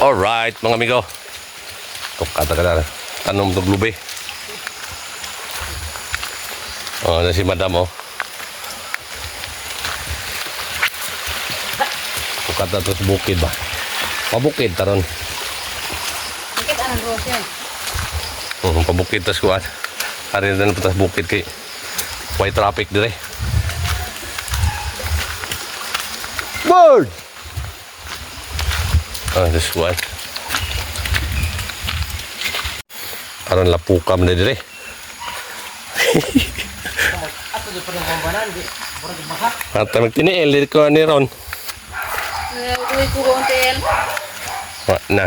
Alright, mga amigo. Kata ka tanong itong lubi. Oh, na si madam, oh. Kata ito sa bukid ba? Pabukid, taron. Bakit anong rosyo? Pabukid, tas kuwan. Hari na pa tas bukid kay white traffic dire. Bird! Tas kuwan. Aron lapukam na dire. Ato di pa ng pambanan, di. Mura di maha. At magtiniil, dito ko ni Ron. Uwi ko ko until. Na.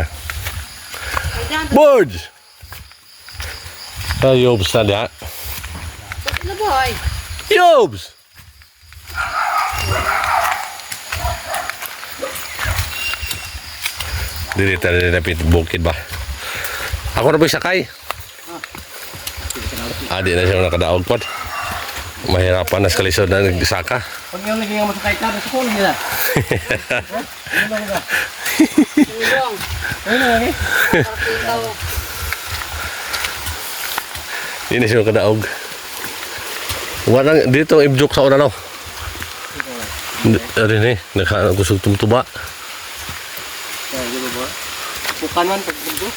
Birds! Yobs na diya. Ano boy? Yobs! Dili tayo na bukid ba? Ako na ba sakay? Di na siya nakadaog po. Mahirapan na sa kalisod na nagsaka. Pag yung lagi nga masakay ka, nasa kulang nila. Ulong. Ano lagi? Ikaw. Di na siya nakadaog. Warang dito ibjuk sa una no. Ari ni, nakakusog tumtuba. Kaya gitu ba? Bukan man pagbundo.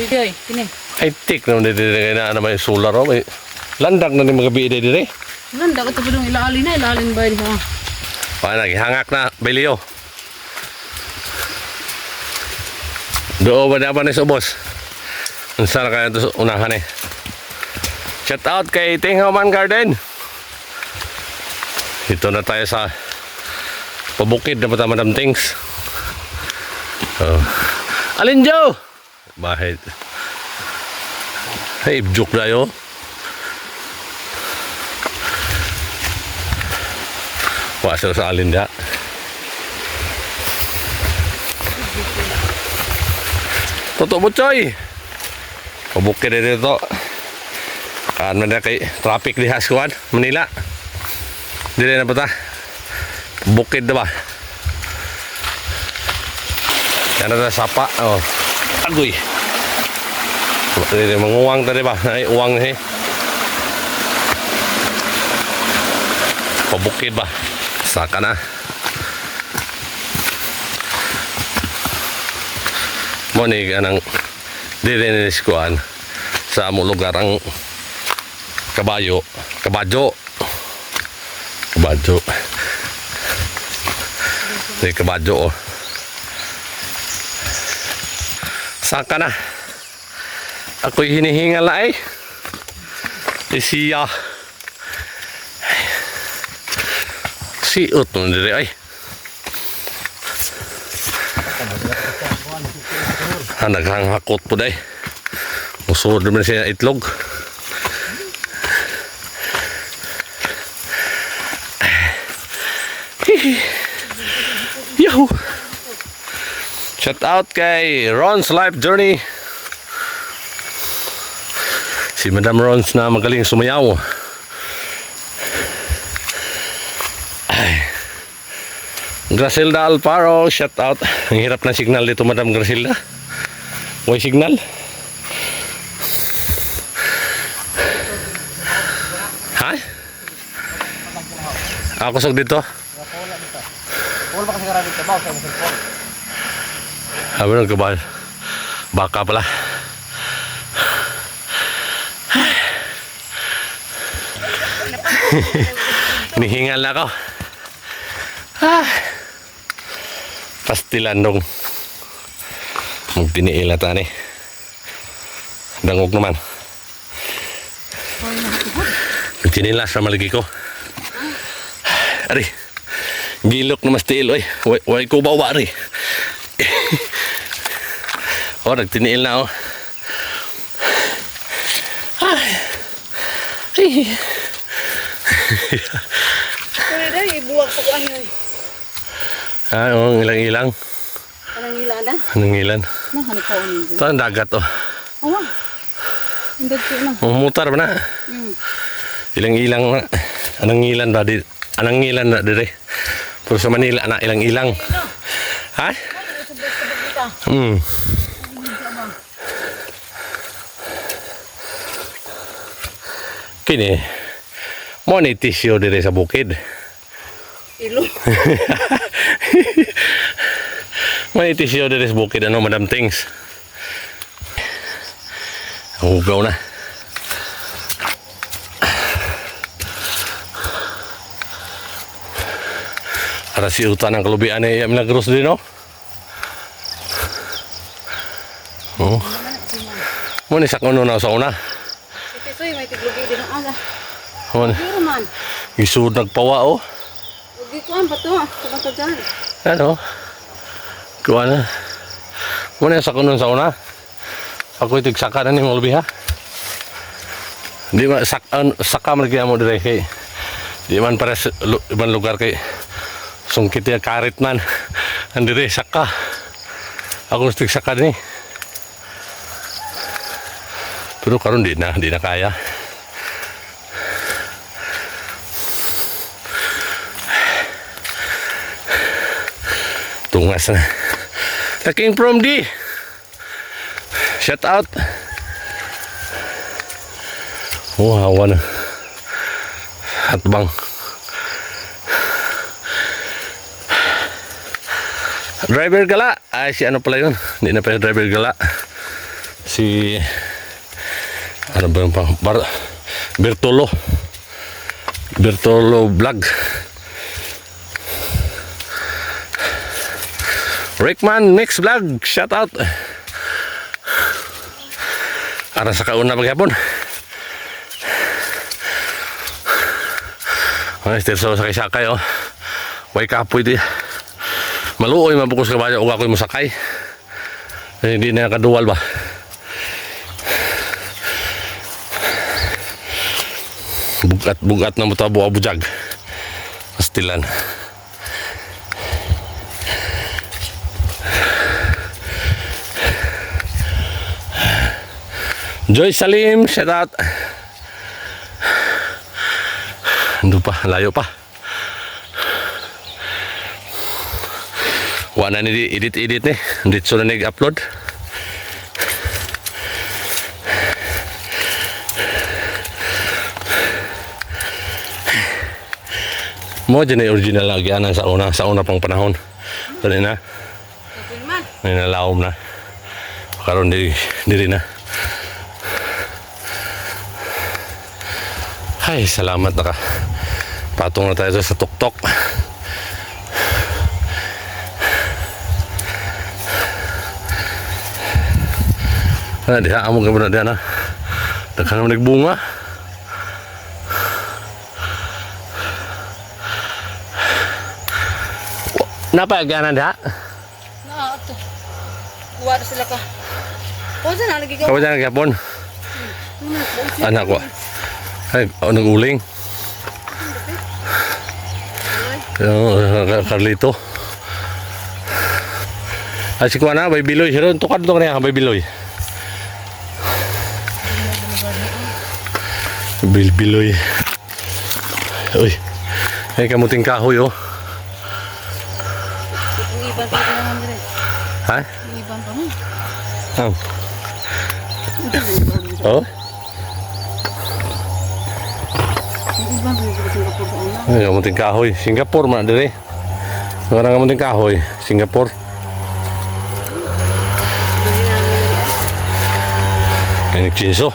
Lidoy, kini. Ay tik naman dito na naman yung solar o. May landak na ni mga bide dire. Nanda ko tapos ilalin na, ilalin ba yun ha? Paano, hangak na, Belio. Doon ba naman ni Subos? Ang sana kaya ito unahan eh. Shout out kay Tinghoman Garden. Ito na tayo sa pabukid na Madam Tings. Alin Joe? Bahit. Hey, joke na yun. Wasa sa alin da. Totoo mo, Choy. Pabukid na dito. Kaan na kay traffic di Haskuan, Manila. Dili na ba ta? Bukid na ba? Yan na sapa. Oh. Agoy. Manguwang tadi ba? Ay, uwang na eh. Pabukid ba? Saka na. Mo ni kanang dirinis kuan sa among lugar ang kabadyo. Ni kabadyo. Oh. Saka na. Ako'y hinihingal na eh. Siya. Siot mo nire ay. Naghangakot po day. Musod naman siya itlog. Yahoo! Shout out kay Ron's Life Journey. Si Madam Rons na magaling sumayaw. Grasilda Alparo, shout out. Ang hirap na signal dito, Madam Grasilda. May signal. Ha? Ako sog dito. Wala ba kasi karami ka ba sa cellphone? Sabi nang kabal. Baka pala. Nihingal na ako. Pastilan dong. Magtiniila ta ni. Dangog naman. Magtinila sa malagi ko. Ari. Gilok na mas tiil oy. Way ko bawa ari. Oh, nagtiniil na oh. Kaya daw, ibuwag sa kuan yun. Oh, ilang-ilang. Anong ilan na? Anong ilan? Hanip ko unin dyan. Ito ang dagat oh. Awa. Hindi ko na. Mutar ba na? Ilang-ilang na. Anong ilan ba? Anong ilan na dire? Pero sa Manila na ilang-ilang. Ha? Kini. Mo ni tissue dire sa bukid. Ilo. Mo ni tissue dire sa bukid ano Madam Things. Hugaw na. Para si utan ang kalubian ni Milagros din, no? Oh. Mo ni sakuno na sa una. Ito soy may tiglugi din ang aga. Mo ni Pero man, isud nagpawa, oh. ugi ko ang bato. Sa dyan. Ano? Kuha na. Mo ni sakuno sa una. Ako itig saka na ni mo lubi, ha? Di man saka man gyud mo dire kay. Di man para sa ibang lugar kay sungkit ya karit man. Andire saka. Ako gusto saka ni. Pero karon di na kaya. Tungas na. The King from D. Shout out. Oh, hawa na. At bang. Driver gala. Ay, si ano pala yun? Hindi na pala driver gala. Si... Ano ba yung pang... Bertolo. Bertolo vlog. Rickman Mix Vlog. Shout out. Ara sa kauna maghapon. Ay, stirso sa sakay, oh. Way kapoy di. Maluoy mabukos kabayo ug ako'y mosakay. Hindi na kaduwal ba. Bugat na mo tabo abujag. Pastilan. Joy Salim, shout out. Ando pa, layo pa. Wala na ni edit ni. Dito na nag-upload. Mo dyan ay original lagi anan sa una pang panahon. Dali na. Okay man. May nalaom na. Karon diri na. Ay, salamat naka. Patong na tayo sa tuktok. Ano diha amo ka na diha na. Daghan naman nagbunga. Napagana diha? Na ato. Kuha na sila ka. Kung saan na lagi ka? Kamu dyan naghapon? Anak ko. Ay, nag-uling. Carlito. Ay, si Kuana, bay biloy. Pero tukad ito kanya, bay biloy. Biloy. Uy. Ay, kamuting kahoy, oh. Ang iban pa rin naman rin. Ha? Ang iban pa mo. Oh? Ang iban pa rin sa Singapore doon na. Ay, kamuting kahoy. Singapore man, dire. Mga kamuting kahoy. Singapore. Ay, nagchinso.